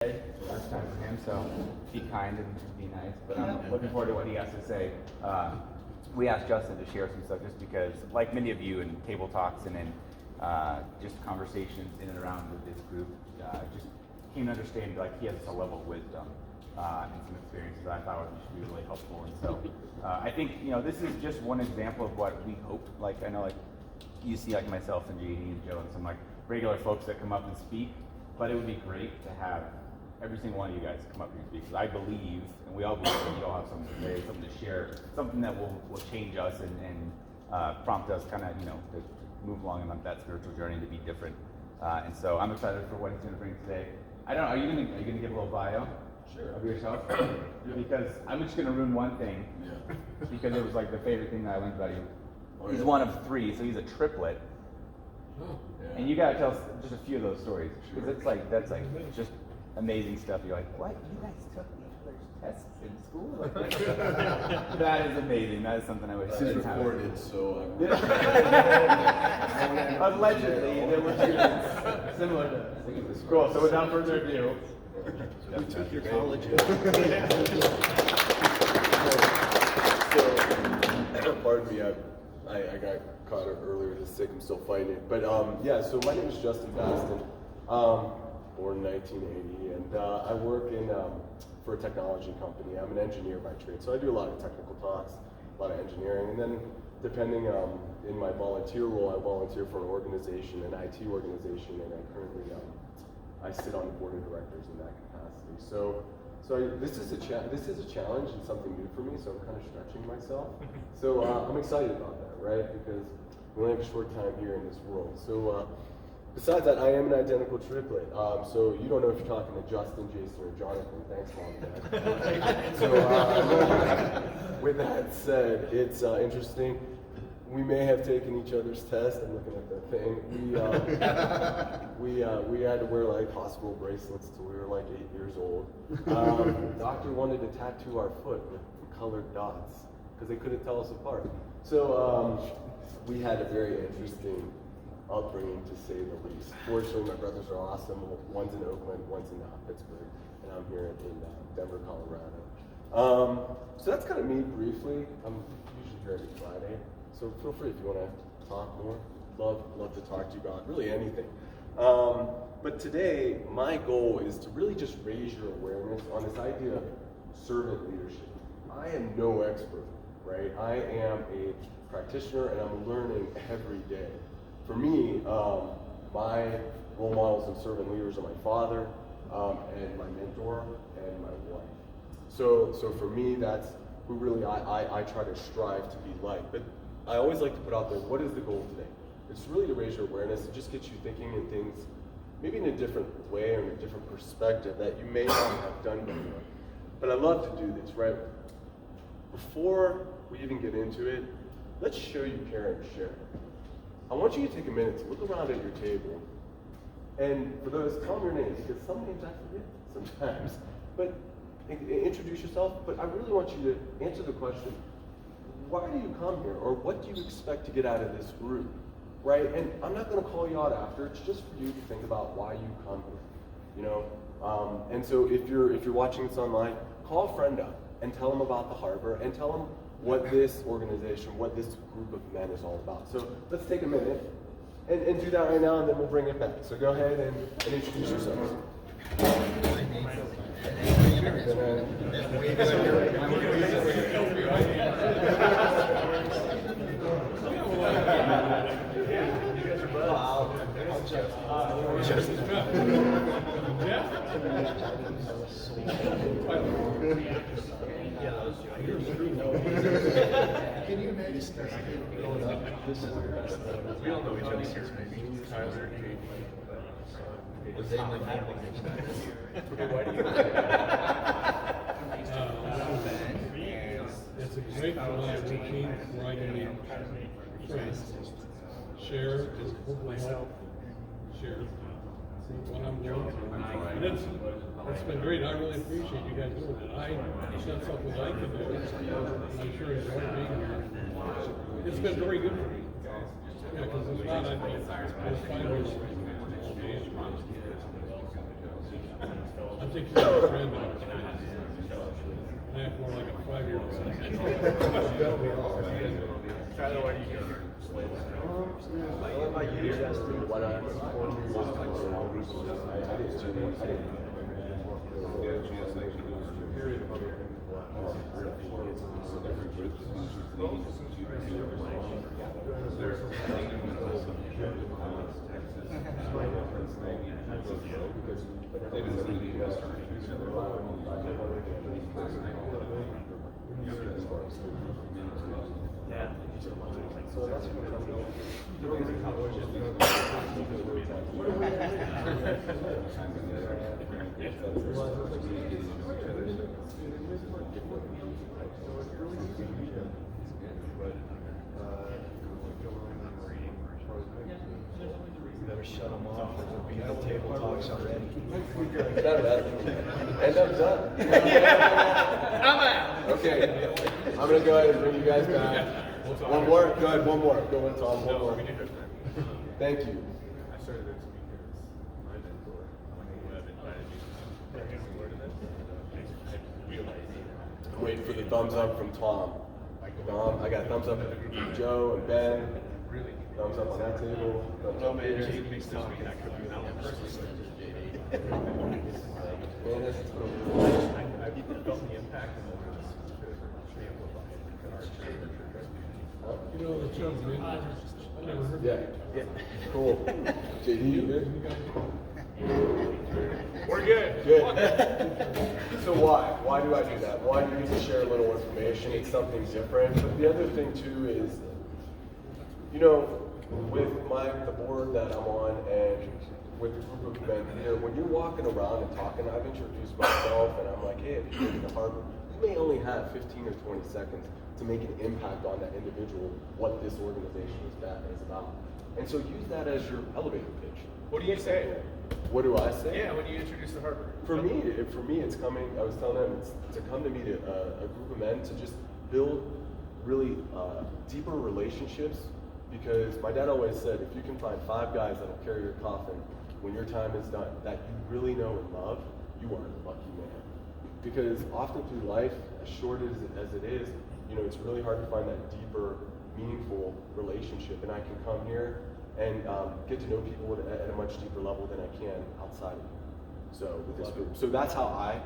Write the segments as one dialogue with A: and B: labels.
A: First time for him, so be kind and be nice. But I'm looking forward to what he has to say. We asked Justin to share some stuff just because, like many of you in table talks and in just conversations in and around with this group, just came to understand like he has a level of wisdom and some experiences that I thought would be really helpful. And so I think this is just one example of what we hope. Like I know like you see like myself and JD and Joe and some like regular folks that come up and speak, but it would be great to have every single one of you guys come up here and speak, because I believe, and we all believe, that you all have something to say, something to share, something that will change us and prompt us kind of, to move along on that spiritual journey to be different. And so I'm excited for what he's going to bring today. I don't know, are you going to give a little bio of yourself? Because I'm just going to ruin one thing, because it was like the favorite thing that I learned about you. He's one of three, so he's a triplet. And you got to tell us just a few of those stories, because that's just amazing stuff. You're like, what? You guys took each other's tests in school? Like, that is amazing. That is something I wish
B: this is recorded, so
A: allegedly there were students similar to this. Cool. So without further ado,
B: we took your college. So, pardon me, I got caught earlier this sick. I'm still fighting it. But so my name is Justin Bastin. Born in 1980, and I work for a technology company. I'm an engineer by trade, so I do a lot of technical talks, a lot of engineering, and then depending in my volunteer role, I volunteer for an organization, an IT organization, and I currently I sit on the board of directors in that capacity. So this is a challenge and something new for me, so I'm kind of stretching myself. So I'm excited about that, right? Because we only have a short time here in this world. So. Besides that, I am an identical triplet. So you don't know if you're talking to Justin, Jason, or Jonathan. Thanks, Mom and Dad. So with that said, it's interesting. We may have taken each other's test. I'm looking at the thing. We had to wear like hospital bracelets till we were like 8 years old. The doctor wanted to tattoo our foot with colored dots because they couldn't tell us apart. So we had a very interesting upbringing, to say the least. Fortunately, my brothers are awesome. One's in Oakland, one's in Pittsburgh, and I'm here in Denver, Colorado. So that's kind of me briefly. I'm usually here every Friday, so feel free if you want to talk more. Love to talk to you about really anything. But today, my goal is to really just raise your awareness on this idea of servant leadership. I am no expert, right? I am a practitioner, and I'm learning every day. For me, my role models and servant leaders are my father and my mentor and my wife. So for me, that's who really I try to strive to be like. But I always like to put out there, what is the goal today? It's really to raise your awareness and just get you thinking in things maybe in a different way or in a different perspective that you may not have done before. But I love to do this, right? Before we even get into it, let's show you care and share. I want you to take a minute to look around at your table, and for those, tell them your names, because some names I forget sometimes, but introduce yourself. But I really want you to answer the question, why do you come here, or what do you expect to get out of this group, right? And I'm not going to call you out after, it's just for you to think about why you come here, And so if you're watching this online, call a friend up and tell them about the harbor, and tell them what this organization, what this group of men is all about. So let's take a minute and do that right now, and then we'll bring it back. So go ahead and introduce yourselves.
C: Can you imagine growing up? This is the best. We all know each other since maybe Tyler, Jake. Was they my family? Why do you
D: It's a great routine where I can meet friends. Share is hopefully help. Share what I'm doing. And it's been great. I really appreciate you guys doing it. It's not something I can do. I'm sure enjoy being here. It's been very good for me. Yeah, because it's not, I was 5 years old. think you're a friend of mine. I act more like a 5-year-old.
C: Tyler, why do you go here?
B: What about you, Justin? What I
C: Better shut them off. There'll be no table talks already.
B: And I'm done.
C: I'm out.
B: Okay, I'm gonna go ahead and bring you guys back. One more? Go ahead, one more. Go ahead, Tom. One more. Thank you.
C: I started as because my mentor, who have invited me to
B: I'm waiting for the thumbs up from Tom. Tom, I got thumbs up from Joe and Ben.
C: really.
B: Thumbs up on that table. Thumbs
C: No
B: up
C: man,
B: here.
C: Jade makes talking. I could be that one person.
B: Man, that's
C: I felt the impact of the
D: You know, the children, I never heard
B: yeah.
D: that.
B: Cool. JD, you good?
C: We're good.
B: Good. So why? Why do I do that? Why do you need to share a little information? It's something different. But the other thing too is, you know, with the board that I'm on and with the group of men here, when you're walking around and talking, I've introduced myself and I'm like, hey, if you're in the Harvard, you may only have 15 or 20 seconds to make an impact on that individual, what this organization is about. And so use that as your elevator pitch.
C: What do you say?
B: What do I say?
C: Yeah, when you introduce the Harvard.
B: For me, it's coming. I was telling them it's to come to me to a group of men to just build really deeper relationships. Because my dad always said, if you can find 5 guys that'll carry your coffin when your time is done, that you really know and love, you are a lucky man. Because often through life, as short as it is, you know, it's really hard to find that deeper, meaningful relationship. And I can come here and get to know people at a much deeper level than I can outside of it. So with this group, so that's how I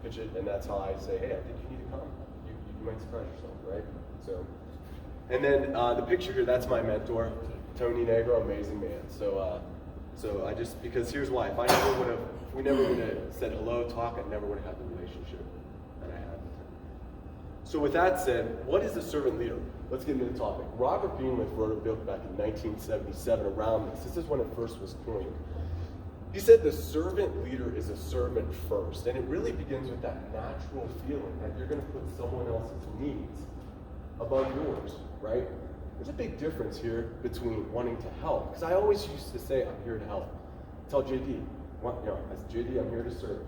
B: pitch it, and that's how I say, hey, I think you need to come. You might surprise yourself, right? So, and then the picture here, that's my mentor, Tony Negro, amazing man. So, so I just because here's why: if we never would have said hello, talk, I never would have had the relationship that I had with him. So with that said, what is a servant leader? Let's get into the topic. Robert Greenleaf wrote a book back in 1977 around this. This is when it first was coined. He said the servant leader is a servant first, and it really begins with that natural feeling that you're going to put someone else's needs above yours, right? There's a big difference here between wanting to help, because I always used to say, I'm here to help. Tell JD, as JD, I'm here to serve.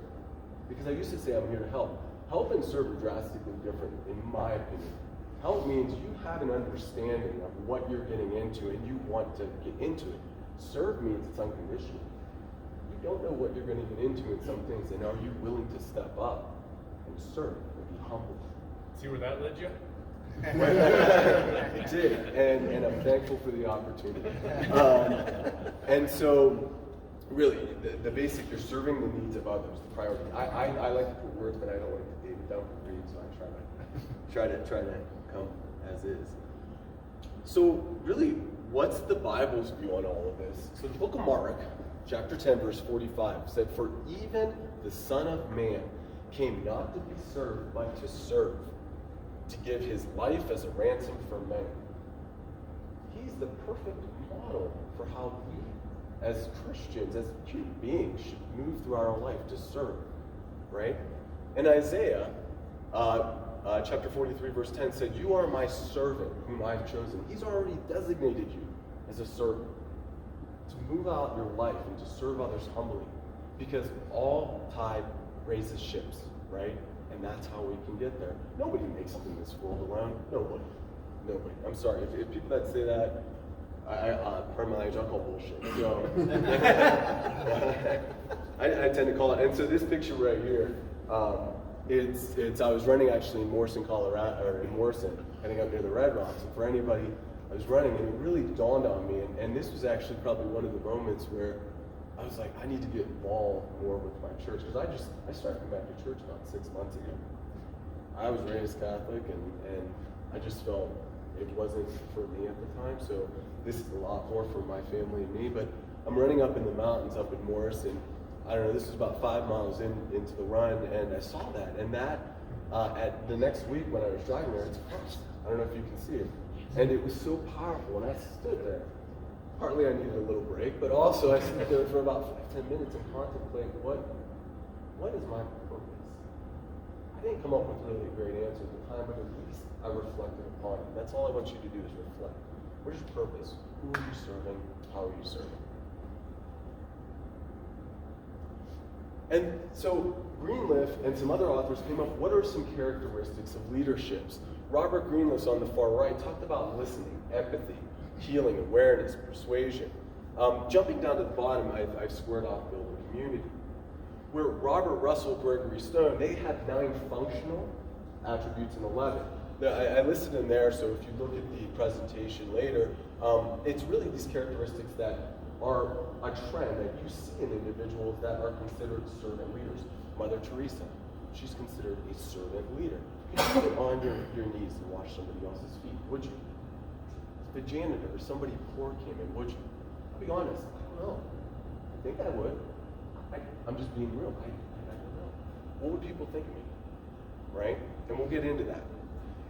B: Because I used to say, I'm here to help. Help and serve are drastically different, in my opinion. Help means you have an understanding of what you're getting into and you want to get into it. Serve means it's unconditional. You don't know what you're going to get into in some things, and are you willing to step up and serve and be humble?
C: See where that led you?
B: It did, and I'm thankful for the opportunity. And so, really, the basic, you're serving the needs of others, the priority. I like to put words, but I don't want to get David down for read, so I try to come as is. So, really, what's the Bible's view on all of this? So, the book of Mark, chapter 10, verse 45 said, "For even the Son of Man came not to be served, but to serve, to give his life as a ransom for many." He's the perfect model for how we, as Christians, as human beings, should move through our life to serve, right? And Isaiah, chapter 43, verse 10 said, "You are my servant whom I've chosen." He's already designated you as a servant to move out your life and to serve others humbly, because all tide raises ships, right? And that's how we can get there. Nobody makes it in this world alone. Nobody. I'm sorry. If people that say that, pardon my language, I'll call bullshit. So, I tend to call it. And so this picture right here, it's I was running actually in Morrison, Colorado, or in Morrison, heading up near the Red Rocks. And for anybody, I was running, and it really dawned on me. And this was actually probably one of the moments where I was like, I need to get involved more with my church, because I started coming back to church about 6 months ago. I was raised Catholic, and I just felt it wasn't for me at the time. So this is a lot more for my family and me. But I'm running up in the mountains up in Morrison. I don't know, this was about 5 miles into the run, and I saw that. And that, at the next week when I was driving there, it's across. I don't know if you can see it. And it was so powerful, and I stood there. Partly I needed a little break, but also I stood there for about 5-10 minutes and contemplated what is my purpose? I didn't come up with really a great answer at the time, but at least I reflected upon it. That's all I want you to do is reflect. What is your purpose? Who are you serving? How are you serving? And so Greenleaf and some other authors came up, what are some characteristics of leaderships? Robert Greenleaf on the far right talked about listening, empathy, healing, awareness, persuasion. Jumping down to the bottom, I've squared off build a community. Where Robert Russell, Gregory Stone, they had 9 functional attributes and 11. I listed them there, so if you look at the presentation later, it's really these characteristics that are a trend that you see in individuals that are considered servant leaders. Mother Teresa, she's considered a servant leader. You can get on your knees and wash somebody else's feet, would you? If a janitor or somebody poor came in, would you? I'll be honest, I don't know. I think I would. I'm just being real. I don't know. What would people think of me? Right? And we'll get into that.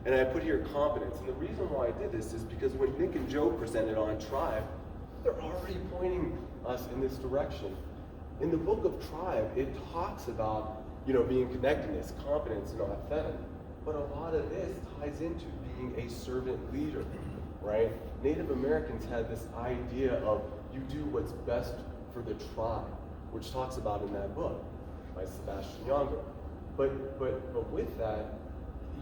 B: And I put here competence. And the reason why I did this is because when Nick and Joe presented on Tribe, they're already pointing us in this direction. In the book of Tribe, it talks about, being connectedness, competence, and authentic. But a lot of this ties into being a servant leader, right? Native Americans had this idea of you do what's best for the tribe, which talks about in that book by Sebastian Younger. But with that,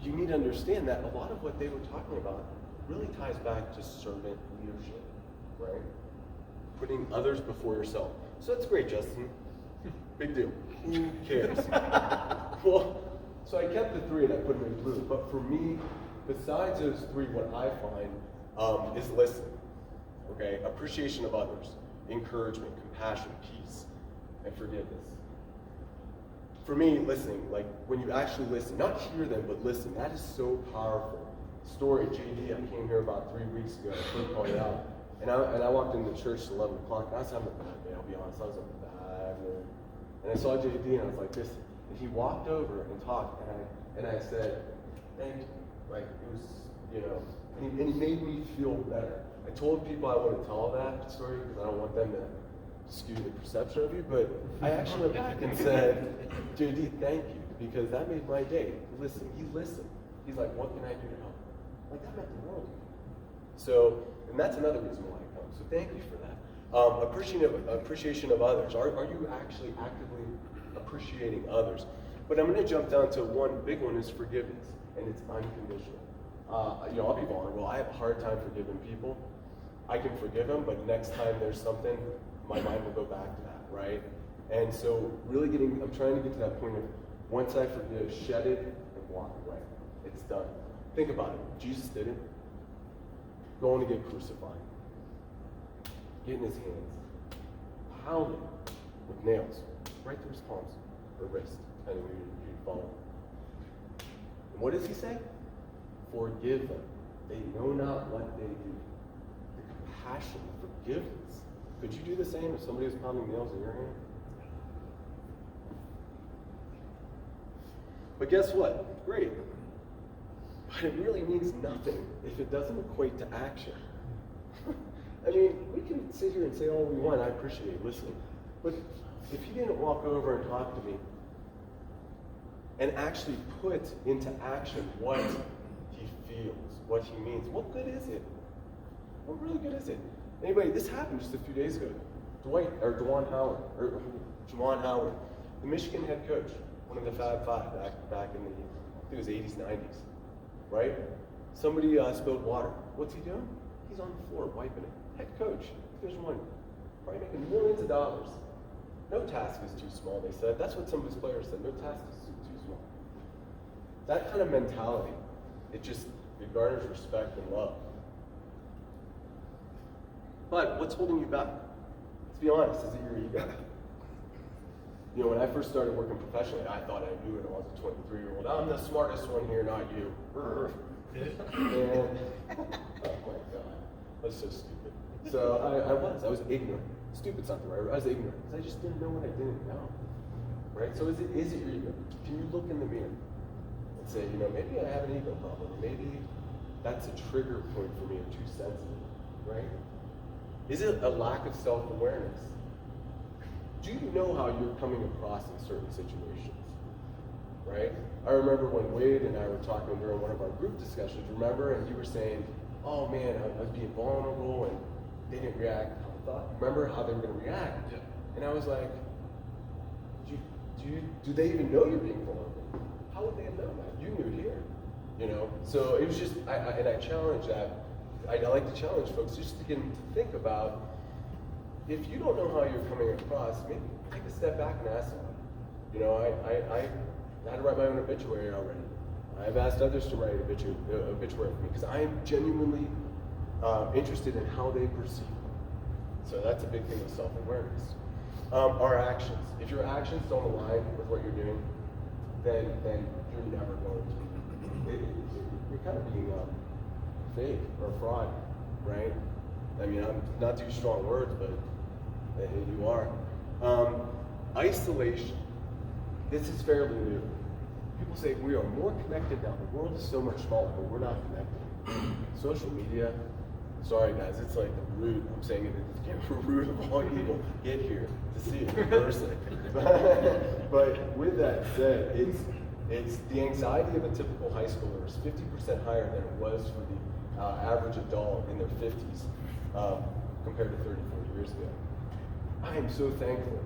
B: you need to understand that a lot of what they were talking about really ties back to servant leadership, right? Putting others before yourself. So that's great, Justin. Big deal. Who cares? Well, so I kept the 3 and I put them in blue. But for me, besides those 3, what I find is listen. Okay? Appreciation of others, encouragement, compassion, peace, and forgiveness. For me, listening, like when you actually listen, not hear them, but listen, that is so powerful. Story, JD, I came here about 3 weeks ago, I couldn't call it out. And I walked into church at 11 o'clock, and I was having a bad day, I'll be honest, I was in a bad mood. And I saw JD, and I was like, this, and he walked over and talked, and I said, thank you. Like, it was, and he made me feel better. I told people I wouldn't tell that story because I don't want them to skew the perception of you, but I actually went back and said, JD, thank you, because that made my day. Listen, he listened. He's like, what can I do to help? Like, that meant the world to me. So, and that's another reason why I come. So thank you for that. Appreciation of others. Are you actually actively appreciating others? But I'm going to jump down to one big one is forgiveness, and it's unconditional. I'll be vulnerable. I have a hard time forgiving people. I can forgive them, but next time there's something, my mind will go back to that, right? And so really I'm trying to get to that point of once I forgive, shed it and walk away. It's done. Think about it. Jesus did it. Going to get crucified. Getting his hands pounded with nails right through his palms or wrist, depending on who you follow. And what does he say? Forgive them. They know not what they do. The compassion, forgiveness. Could you do the same if somebody was pounding nails in your hand? But guess what? Great. But it really means nothing if it doesn't equate to action. I mean, we can sit here and say all we want, I appreciate listening. But if he didn't walk over and talk to me and actually put into action what he feels, what he means, what good is it? What really good is it? Anyway, this happened just a few days ago. Juwan Howard, the Michigan head coach, one of the Fab Five back in the, I think it was 80s, 90s, right? Somebody spilled water. What's he doing? He's on the floor wiping it. Head coach, Division I, probably making millions of dollars. No task is too small, they said. That's what some of his players said. No task is too small. That kind of mentality, it garners respect and love. But what's holding you back? Let's be honest, is it your ego? You know, when I first started working professionally, I thought I knew it. I was a 23-year-old. I'm the smartest one here, not you. And, oh my God, that's so stupid. So I was ignorant. Stupid's not the right word. I was ignorant because I just didn't know what I didn't know. Right? So is it your ego? Can you look in the mirror and say, you know, maybe I have an ego problem. Maybe that's a trigger point for me. I'm too sensitive. Right? Is it a lack of self-awareness? Do you know how you're coming across in certain situations? Right? I remember when Wade and I were talking during one of our group discussions, remember? And you were saying, oh man, I was being vulnerable and they didn't react how I thought. Remember how they were going to react?
C: Yeah.
B: And I was like, do they even know you're being vulnerable? How would they have known that? You knew it here. You know? So it was just, I challenge that. I like to challenge folks just to get them to think about, if you don't know how you're coming across, maybe take a step back and ask someone. You know, I had to write my own obituary already. I've asked others to write an obituary for me because I am genuinely interested in how they perceive me. So that's a big thing with self-awareness. Our actions. If your actions don't align with what you're doing, then you're never going to. You're kind of being fake or fraud, right? I mean, I'm not too strong words, but you are. Isolation. This is fairly new. People say we are more connected now. The world is so much smaller, but we're not connected. Social media, sorry guys, it's like the root. I'm saying it is the root of all evil. Get here to see it in person. But with that said, it's the anxiety of a typical high schooler is 50% higher than it was for the average adult in their 50s compared to 30, 40 years ago. I am so thankful.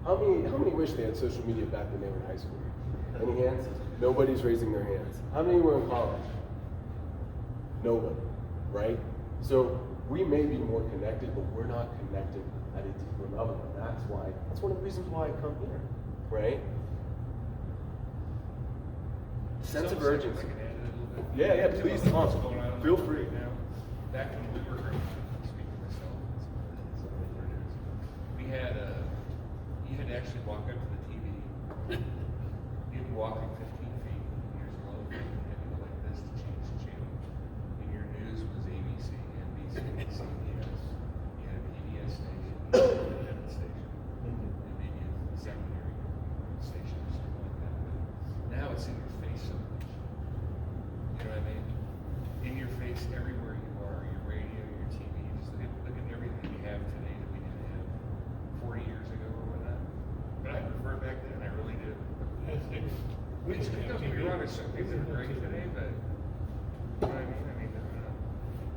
B: How many wish they had social media back when they were in high school? Any hands? Nobody's raising their hands. How many were in college? Nobody, right? So we may be more connected, but we're not connected at a deeper level. And that's one of the reasons why I come here, right? Sense of urgency.
C: I can add a little bit.
B: Yeah, please, come on.
C: What's going on
B: Feel free.
C: right now. Back when we were speaking for myself, we had you had to actually walk up to the TV. You'd be walking 15 feet, years ago, and you had to go like this to change the channel. And your news was ABC, NBC, CBS. You had a PBS station, you had an independent station, and maybe a secondary station or something like that. But now it's in your face so much. You know what I mean? In your face everywhere you are, your radio, your TV. Just look at everything we have today that we didn't have 40 years ago or whatnot. But I prefer it back then, I really do. Which don't get me wrong, there's some things that are great today, but you know what I mean? I mean, I don't know.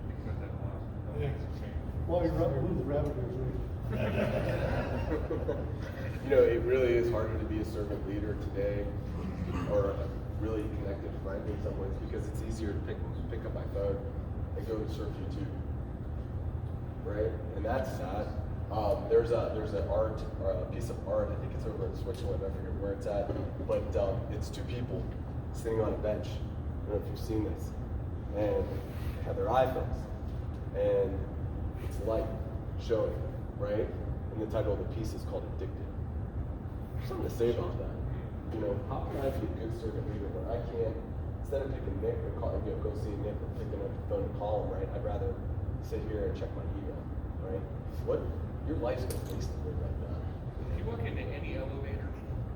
C: Think about that a lot.
D: Yeah. Well, you're up, who's the rabbit
B: You know, it really is harder to be a servant leader today, or a really connected friend in some ways, because it's easier to pick up my phone and go surf YouTube, right? And that's sad. There's a piece of art. I think it's over in Switzerland. I forget where it's at, but it's two people sitting on a bench. I don't know if you've seen this, and they have their iPhones, and it's light showing, right? And the title of the piece is called "Addicted." There's something to say about that. You know, how can I be a good servant leader when I can't, instead of picking Nick or call, go see Nick or picking up the phone and call him, right? I'd rather sit here and check my email, right? What? Your life's gonna waste away like that.
C: If you walk into any elevator,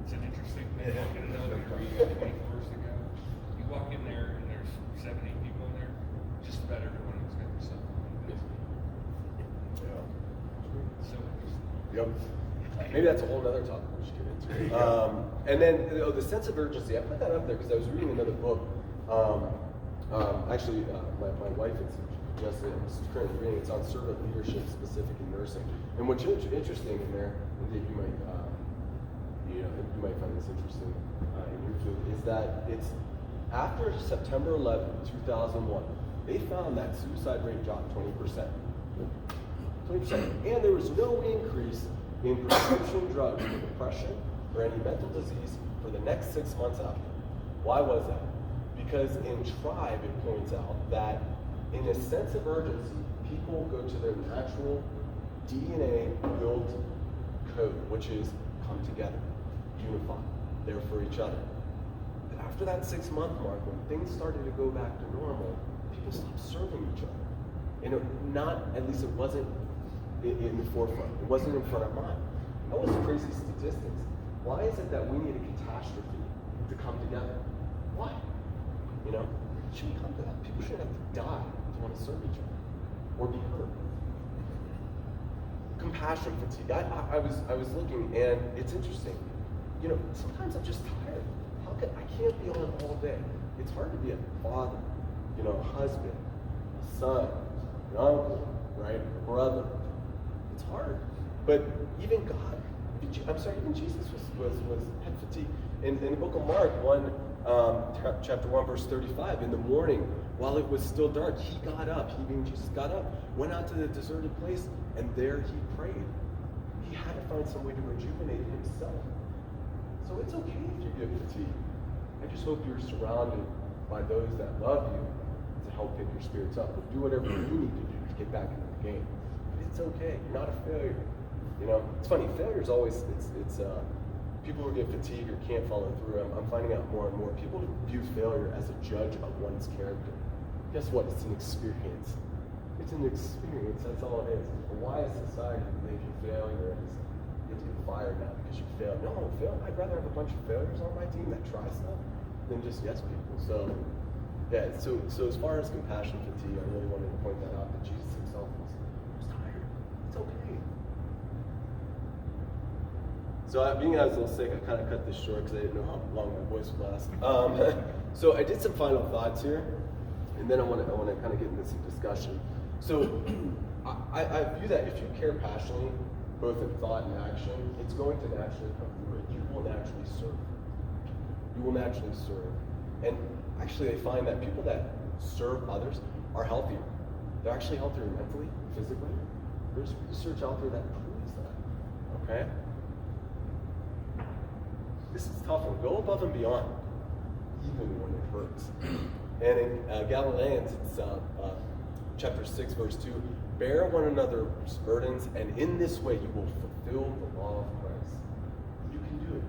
C: it's an interesting thing. You walk in an elevator where you got 20 floors to go. You walk in there and there's 7, 8 people in there. Just about everyone has got their cell phone.
B: Yeah.
C: So interesting.
B: Yep. Maybe that's a whole other topic we should get into. And then the sense of urgency. I put that up there because I was reading another book. Actually, my wife is just currently reading. It's on servant leadership, specific in nursing. And what's interesting in there, and Dave, you might find this interesting in your field, is that it's after September 11, 2001, they found that suicide rate dropped 20%. 20%, and there was no increase in prescription drugs for depression or any mental disease for the next 6 months after. Why was that? Because in Tribe, it points out that in a sense of urgency, people go to their natural DNA-built code, which is come together, unify, there for each other. But after that 6-month mark, when things started to go back to normal, people stopped serving each other. And at least it wasn't in the forefront. It wasn't in front of mind. That was crazy statistics. Why is it that we need a catastrophe to come together? Why? You know, it shouldn't come to that. People shouldn't have to die to want to serve each other or be hurt. Compassion fatigue. I was looking, and it's interesting. You know, sometimes I'm just tired. I can't be on all day. It's hard to be a father, you know, a husband, a son, an uncle, right, a brother. It's hard. But even God, even Jesus had fatigue. In the book of Mark, chapter 1, verse 35, in the morning, while it was still dark, he got up. Jesus got up, went out to the deserted place, and there he prayed. He had to find some way to rejuvenate himself. So it's okay if you get fatigued. I just hope you're surrounded by those that love you to help pick your spirits up. But do whatever you need to do to get back into the game. But it's okay. You're not a failure. You know, it's funny. Failure is always people who get fatigued or can't follow through. I'm finding out more and more. People view failure as a judge of one's character. Guess what? It's an experience. It's an experience. That's all it is. Why is society make you failure as you have to get fired now because you failed? No, I'd rather have a bunch of failures on my team that try stuff than just yes people. So yeah. So as far as compassion fatigue, I really wanted to point that out that Jesus himself was tired. It's okay. So being I was a little sick, I kind of cut this short because I didn't know how long my voice would last. So I did some final thoughts here, and then I want to kind of get into some discussion. So I view that if you care passionately, both in thought and action, it's going to naturally come through it. You will naturally serve. You will naturally serve. And actually, they find that people that serve others are healthier. They're actually healthier mentally, physically. There's research out there that proves that. Okay? This is tough one. Go above and beyond, even when it hurts. And in Galileans, it's chapter 6, verse 2, bear one another's burdens, and in this way you will fulfill the law of Christ. You can do it.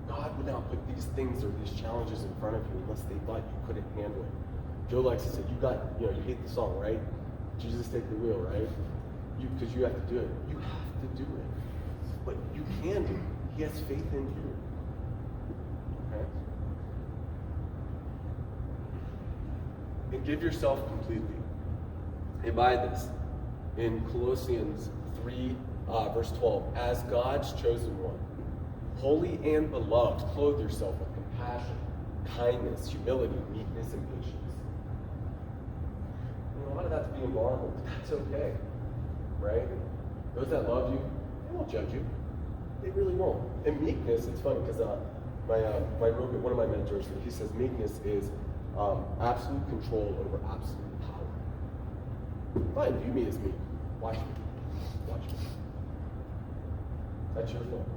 B: God would not put these things or these challenges in front of you unless they thought you couldn't handle it. Joe likes to say, you hate the song, right? Jesus, take the wheel, right? Because you have to do it. You have to do it. But you can do it. He has faith in you. Okay? And give yourself completely. And by this, in Colossians 3, verse 12, as God's chosen one, holy and beloved, clothe yourself with compassion, kindness, humility, meekness, and patience. A lot of that's being vulnerable, but that's okay, right? Those that love you, they won't judge you. They really won't. And meekness, it's funny because one of my mentors, he says meekness is absolute control over absolute power. Fine, view me as meek. Watch me. Watch me. That's your fault.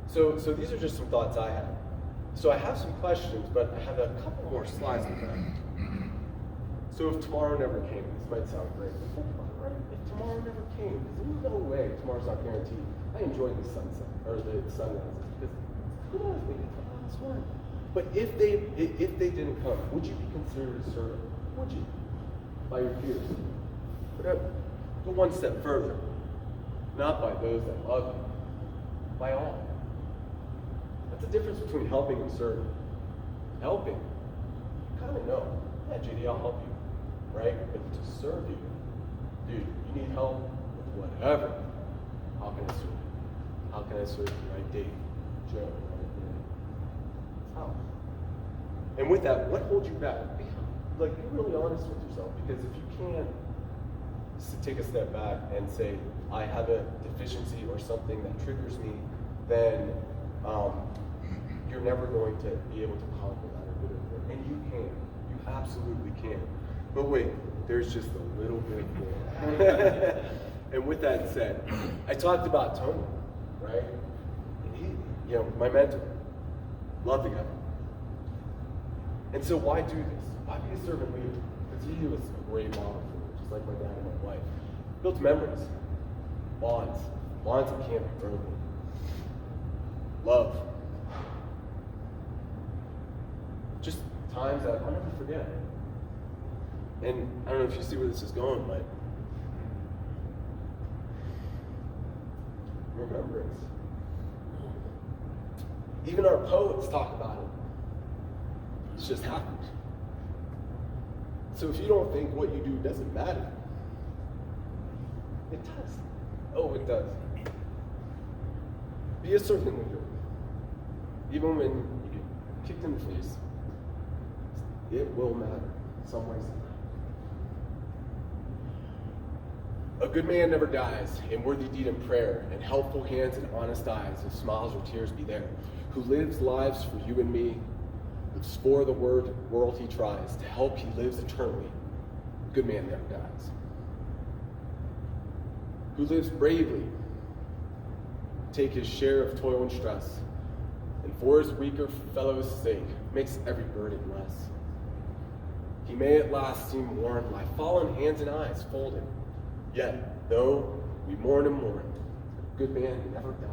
B: So these are just some thoughts I have. So I have some questions, but I have a couple more slides with that. So if tomorrow never came, this might sound great, but think about it, right? If tomorrow never came, there's no way tomorrow's not guaranteed. I enjoyed the sunset, or the sunrises, because who knows, maybe it's the last one. But if they didn't come, would you be considered a servant? Would you? By your peers? But go one step further. Not by those that love you, by all. That's the difference between helping and serving. Helping, you kind of know. Yeah, JD, I'll help you. Right? But to serve you, dude, you need help with whatever. How can I serve you? How can I serve you? Right, Dave, Joe, right? How? And with that, what holds you back? Be really honest with yourself, because if you can't take a step back and say, I have a deficiency or something that triggers me, then you're never going to be able to conquer that or get over it. And you can. You absolutely can. But wait, there's just a little bit more. And with that said, I talked about Tony, right? He, my mentor, love the guy. And so why do this? Why be a servant leader? Because he was a great model for me, just like my dad and my wife. Built memories, bonds that can't be broken. Love. Just times that I'll never forget. And I don't know if you see where this is going, but remembrance. Even our poets talk about it. It's just happened. So if you don't think what you do doesn't matter, it does. Oh, it does. Be a servant leader. Even when you get kicked in the face, it will matter some way, somehow. A good man never dies, in worthy deed and prayer, and helpful hands and honest eyes, if smiles or tears be there, who lives lives for you and me, lives for the world he tries, to help he lives eternally. A good man never dies. Who lives bravely, take his share of toil and stress, and for his weaker fellow's sake, makes every burden less. He may at last seem worn, lie fallen hands and eyes folded. Yet, though we mourn and mourn, a good man never dies.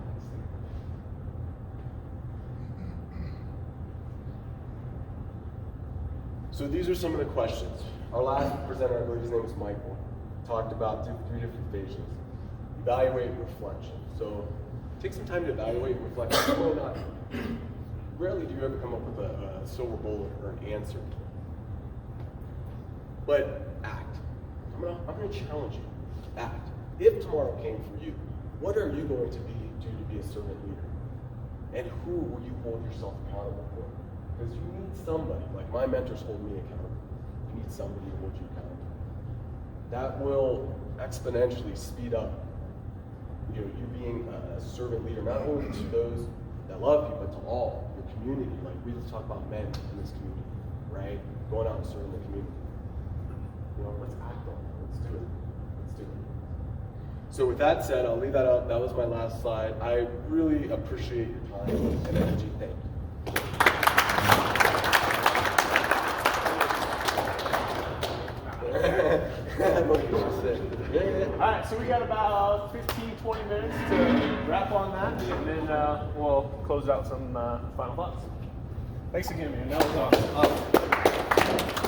B: So these are some of the questions. Our last presenter, I believe his name was Michael, talked about 3 different phases. Evaluate and reflection. So take some time to evaluate and reflect. Rarely do you ever come up with a silver bullet or an answer. But act. I'm gonna challenge you. Act. If tomorrow came for you, what are you going to do to be a servant leader? And who will you hold yourself accountable for? Because you need somebody, like my mentors hold me accountable. You need somebody to hold you accountable. That will exponentially speed up you being a servant leader, not only to those that love you, but to all your community. Like we just talk about men in this community, right? Going out and serving the community. Let's act on it. Let's do it. Let's do it. So with that said, I'll leave that up. That was my last slide. I really appreciate your time and energy. Thank you.
E: All right, so we got about 15-20 minutes to wrap on that, and then we'll close out some final thoughts. Thanks again, man. That was awesome.